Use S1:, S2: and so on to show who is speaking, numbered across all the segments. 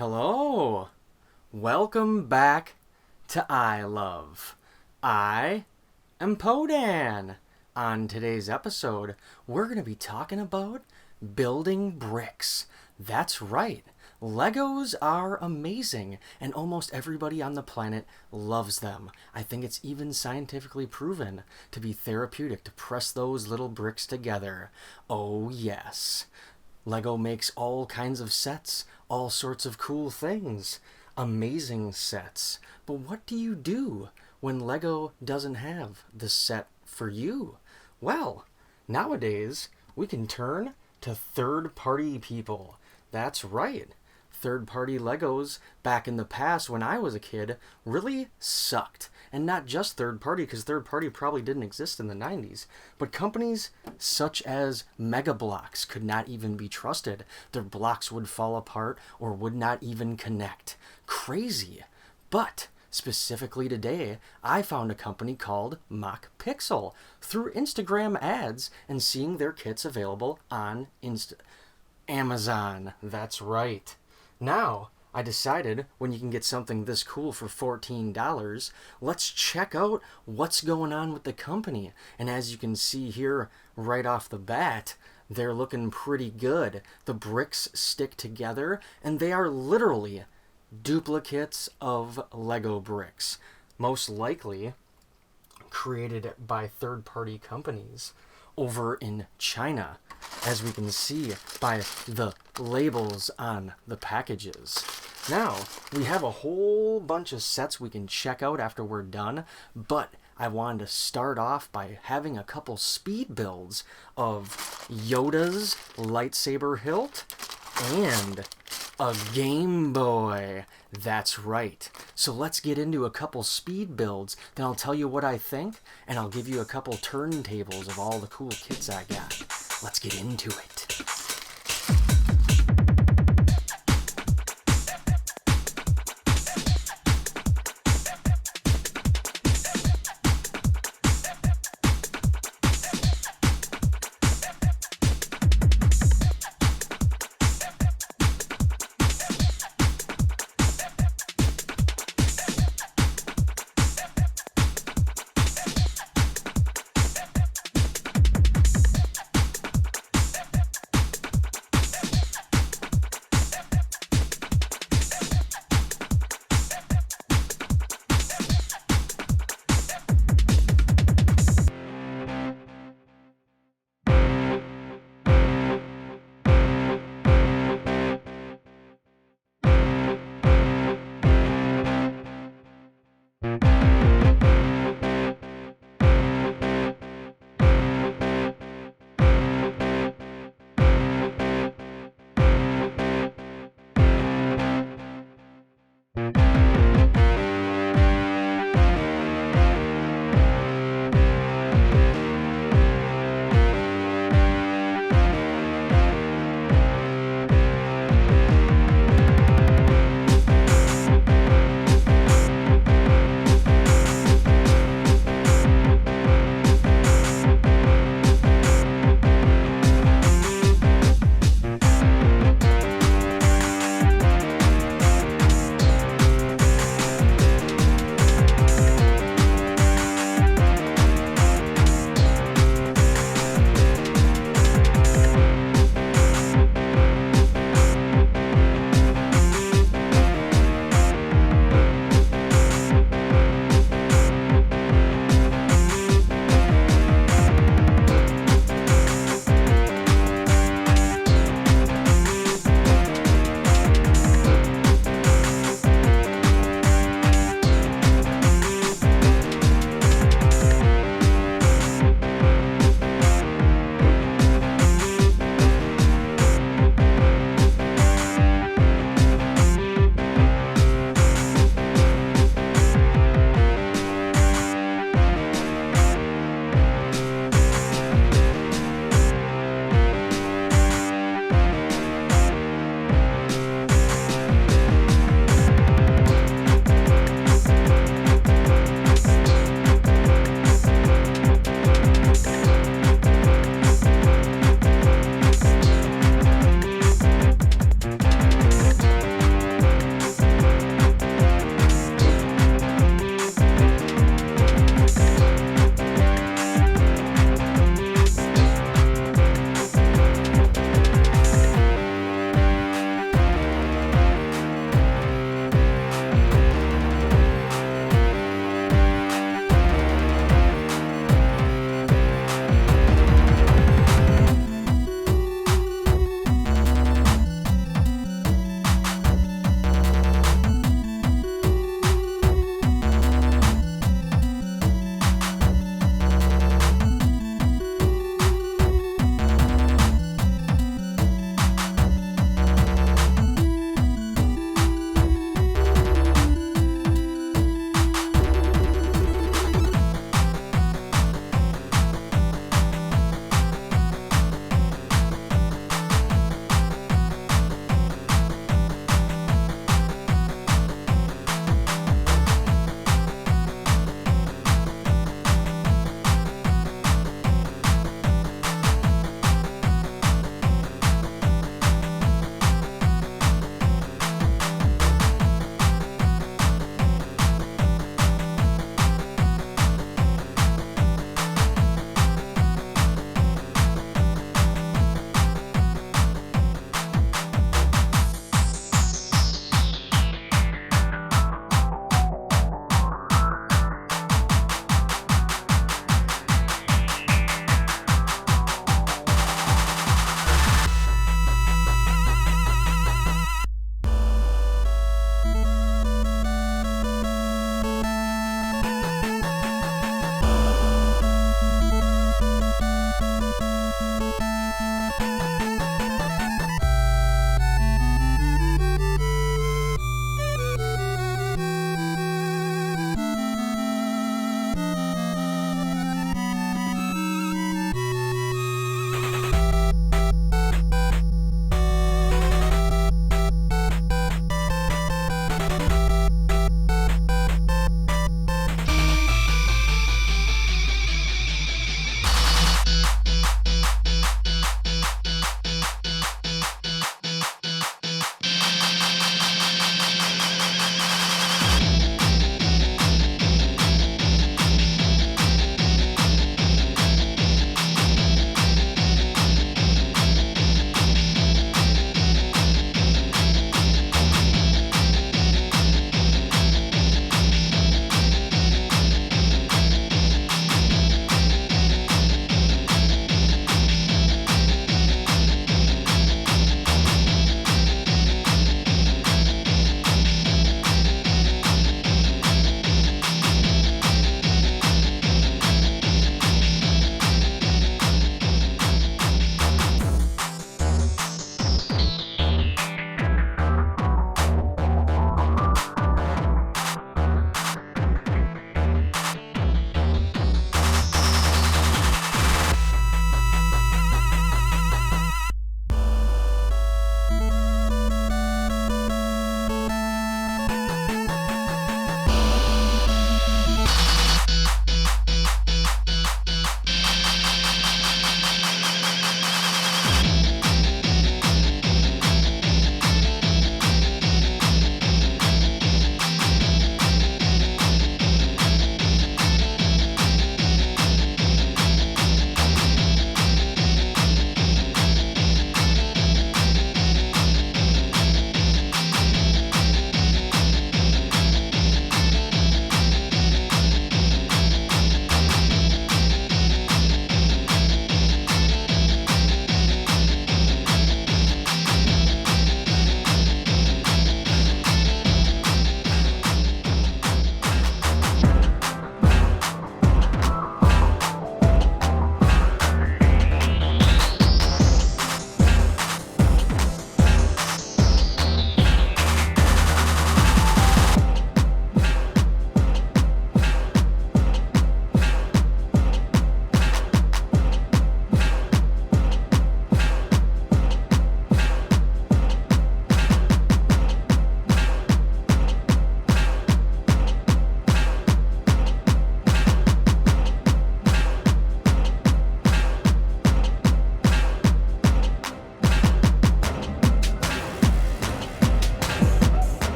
S1: Hello! Welcome back to I Love. I am Podan. On today's episode, we're going to be talking about building bricks. That's right. Legos are amazing, and almost everybody on the planet loves them. I think it's even scientifically proven to be therapeutic to press those little bricks together. Oh, yes. Lego makes all kinds of sets, all sorts of cool things, amazing sets. But what do you do when Lego doesn't have the set for you? Well, nowadays we can turn to third-party people. That's right. Third-party Legos back in the past when I was a kid really sucked. And not just third-party, because third-party probably didn't exist in the 90s. But companies such as Mega Bloks could not even be trusted. Their blocks would fall apart or would not even connect. Crazy. But specifically today, I found a company called MocPixel through Instagram ads and seeing their kits available on Amazon. That's right. Now, I decided when you can get something this cool for $14, let's check out what's going on with the company. And as you can see here right off the bat, they're looking pretty good. The bricks stick together, and they are literally duplicates of Lego bricks, most likely created by third-party companies over in China, as we can see by the labels on the packages. Now, we have a whole bunch of sets we can check out after we're done, but I wanted to start off by having a couple speed builds of Yoda's Lightsaber Hilt and a Game Boy. That's right. So let's get into a couple speed builds, then I'll tell you what I think, and I'll give you a couple turntables of all the cool kits I got. Let's get into it.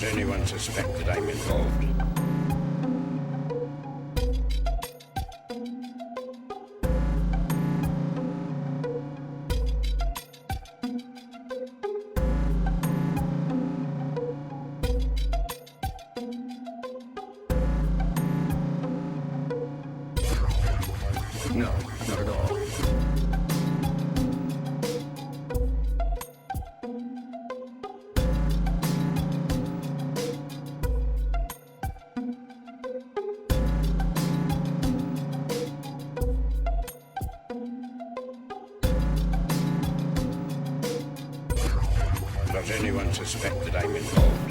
S2: Does anyone suspect that I'm involved?
S3: No, not at all.
S2: Does anyone suspect that I'm involved?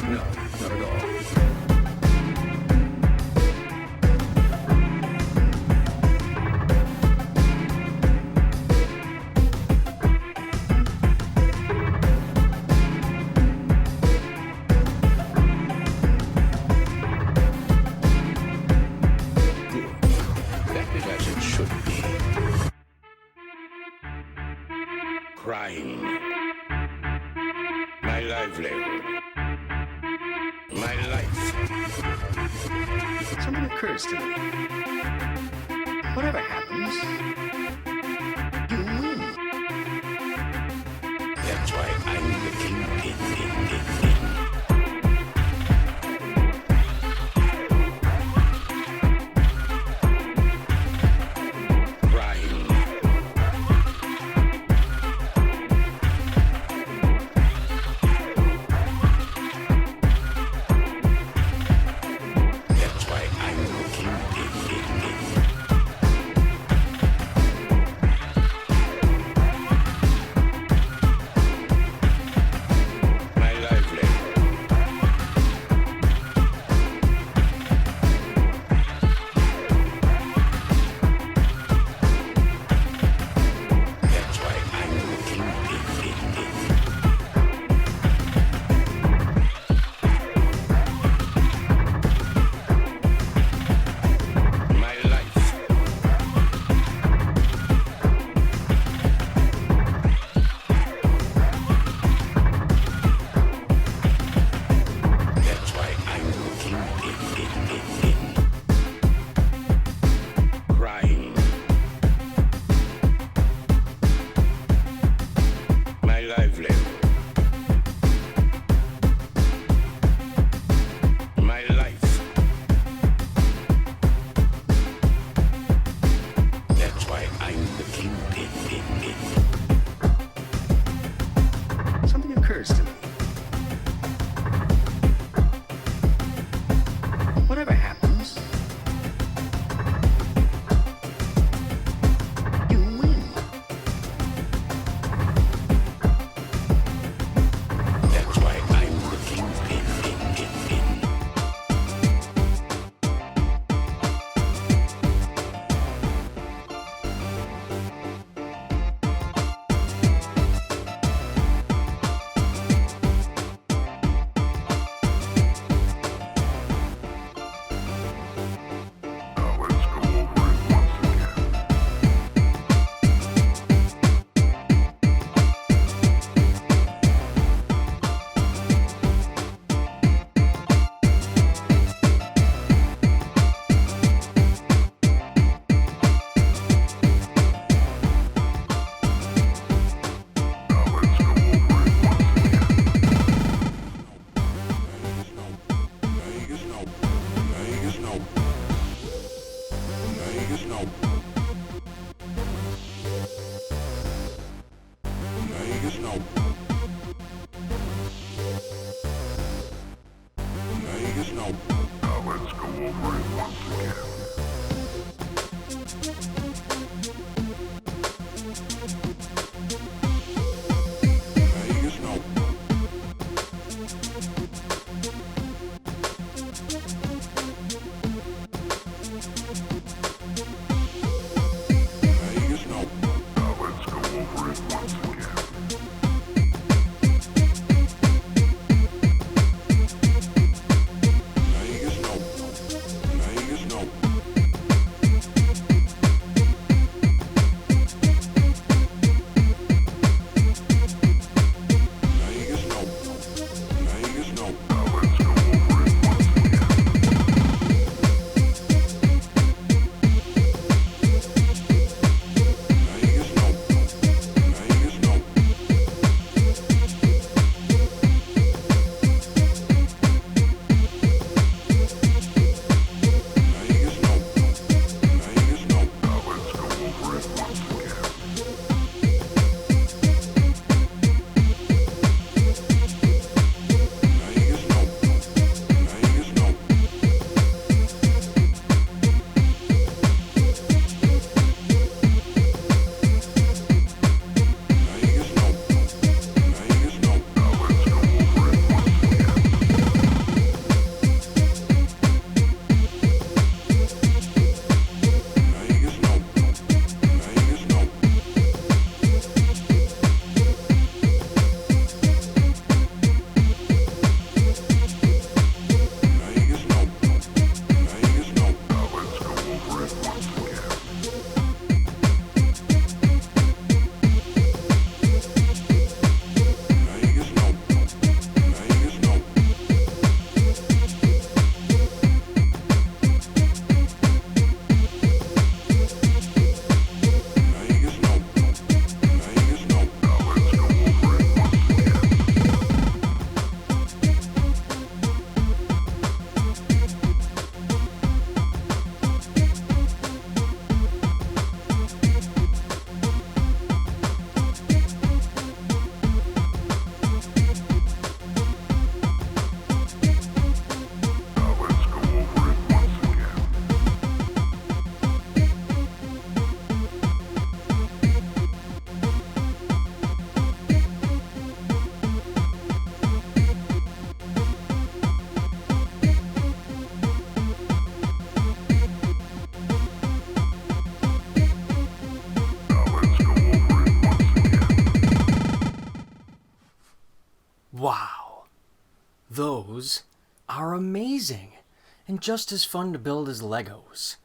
S3: No, not at all.
S2: That is as it should be. Crime. My livelihood. My life.
S3: Something occurs to me. Whatever happens, you win.
S2: That's why I'm the kingpin. Crime. That's why I'm the kingpin. My livelihood. That's why I'm the kingpin. My life. That's why I'm the kingpin. Crime. My livelihood. My life. That's why I'm the kingpin.
S3: Something occurs to me. Whatever happens, you win.
S2: That's why I'm the kingpin.
S4: Let's go over it once again.
S1: and just as fun to build as Legos.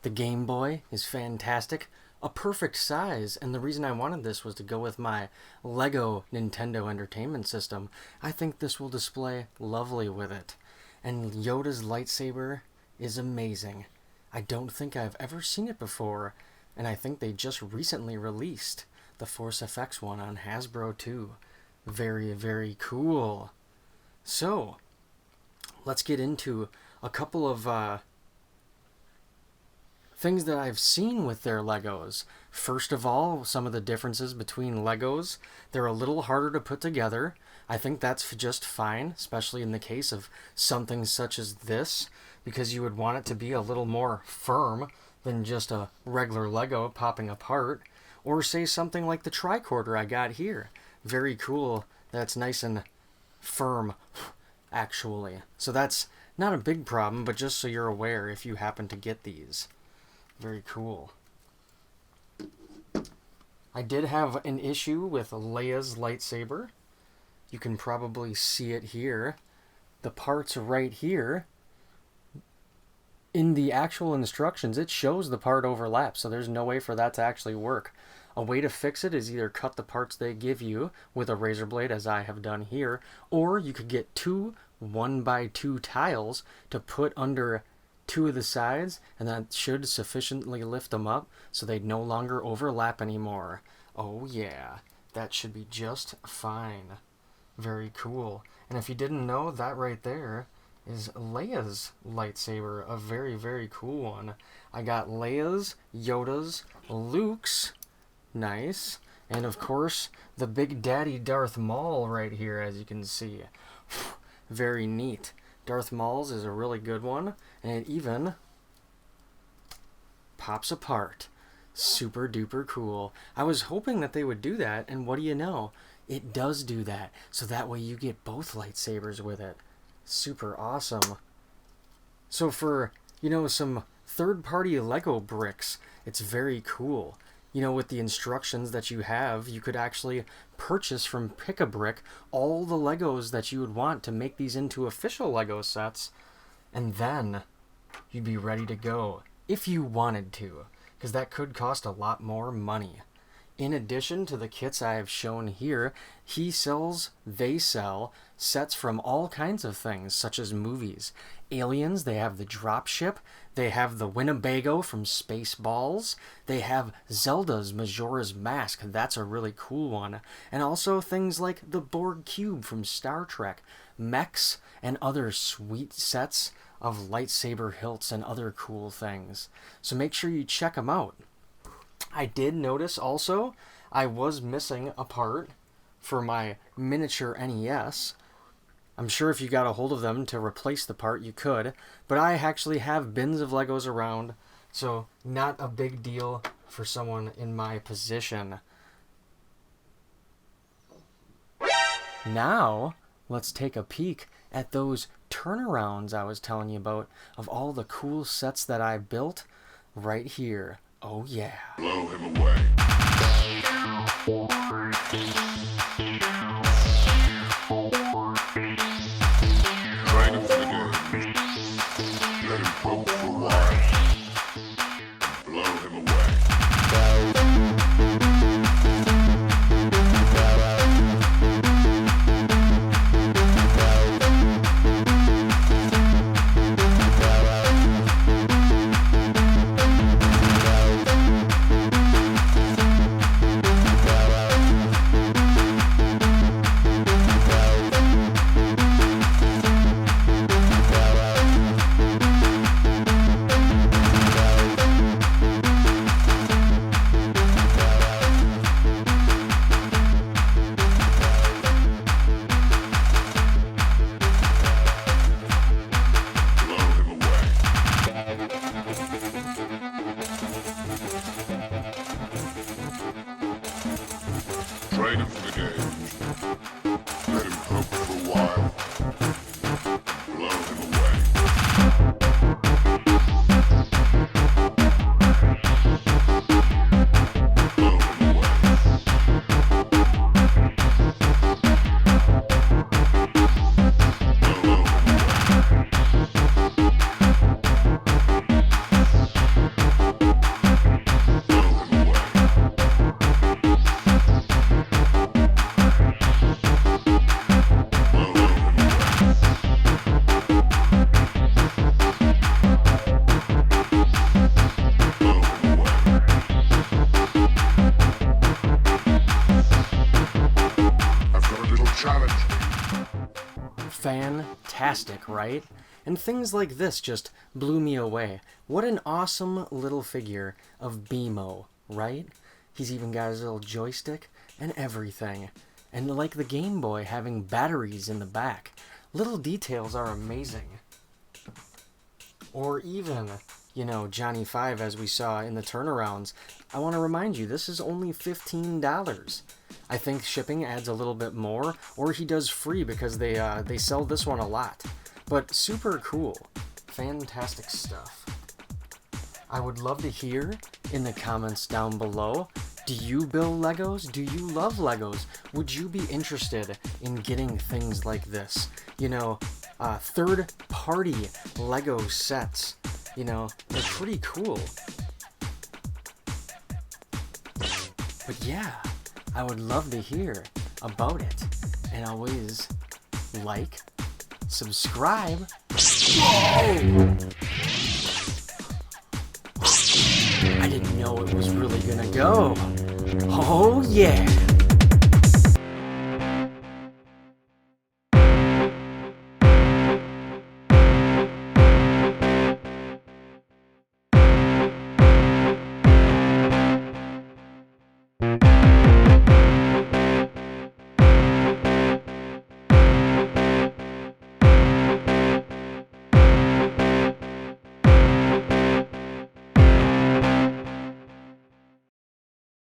S1: The Game Boy is fantastic, a perfect size, and the reason I wanted this was to go with my Lego Nintendo Entertainment System. I think this will display lovely with it. And Yoda's lightsaber is amazing. I don't think I've ever seen it before, and I think they just recently released the Force FX one on Hasbro too. Very, very cool. So, let's get into a couple of things that I've seen with their Legos. First of all, some of the differences between Legos. They're a little harder to put together. I think that's just fine, especially in the case of something such as this, because you would want it to be a little more firm than just a regular Lego popping apart. Or say something like the tricorder I got here. Very cool. That's nice and firm, actually. So that's not a big problem, but just so you're aware if you happen to get these. Very cool. I did have an issue with Leia's lightsaber. You can probably see it here. The parts right here, in the actual instructions, it shows the part overlaps, so there's no way for that to actually work. A way to fix it is either cut the parts they give you with a razor blade, as I have done here, or you could get two 1x2 tiles to put under two of the sides, and that should sufficiently lift them up so they no longer overlap anymore. Oh yeah, that should be just fine. Very cool. And if you didn't know, that right there is Leia's lightsaber, a very, very cool one. I got Leia's, Yoda's, Luke's, nice, and of course the Big Daddy Darth Maul right here, as you can see. Very neat. Darth Maul's is a really good one, and it even pops apart. Super duper cool. I was hoping that they would do that, and what do you know? It does do that, so that way you get both lightsabers with it. Super awesome. So for, some third-party Lego bricks, it's very cool. With the instructions that you have, you could actually purchase from Pick-a-Brick all the Legos that you would want to make these into official Lego sets, and then you'd be ready to go, if you wanted to, because that could cost a lot more money. In addition to the kits I have shown here, they sell sets from all kinds of things, such as movies. Aliens, they have the dropship, they have the Winnebago from Spaceballs, they have Zelda's Majora's Mask, that's a really cool one, and also things like the Borg Cube from Star Trek, mechs, and other sweet sets of lightsaber hilts and other cool things. So make sure you check them out. I did notice also I was missing a part for my miniature NES. I'm sure if you got a hold of them to replace the part, you could, but I actually have bins of Legos around, so not a big deal for someone in my position. Now, let's take a peek at those turnarounds I was telling you about of all the cool sets that I built right here. Oh yeah.
S2: Blow him away. Train him for the game. Let him poke for a while. Blow him away.
S1: fantastic, right? And things like this just blew me away. What an awesome little figure of BMO, right? He's even got his little joystick and everything. And like the Game Boy, having batteries in the back. Little details are amazing. Or even, Johnny 5, as we saw in the turnarounds. I want to remind you, this is only $15. I think shipping adds a little bit more, or he does free because they sell this one a lot. But super cool. Fantastic stuff. I would love to hear in the comments down below, do you build Legos? Do you love Legos? Would you be interested in getting things like this? Third-party Lego sets. They're pretty cool. But yeah, I would love to hear about it. And always like, subscribe. Whoa! I didn't know it was really gonna go. Oh yeah!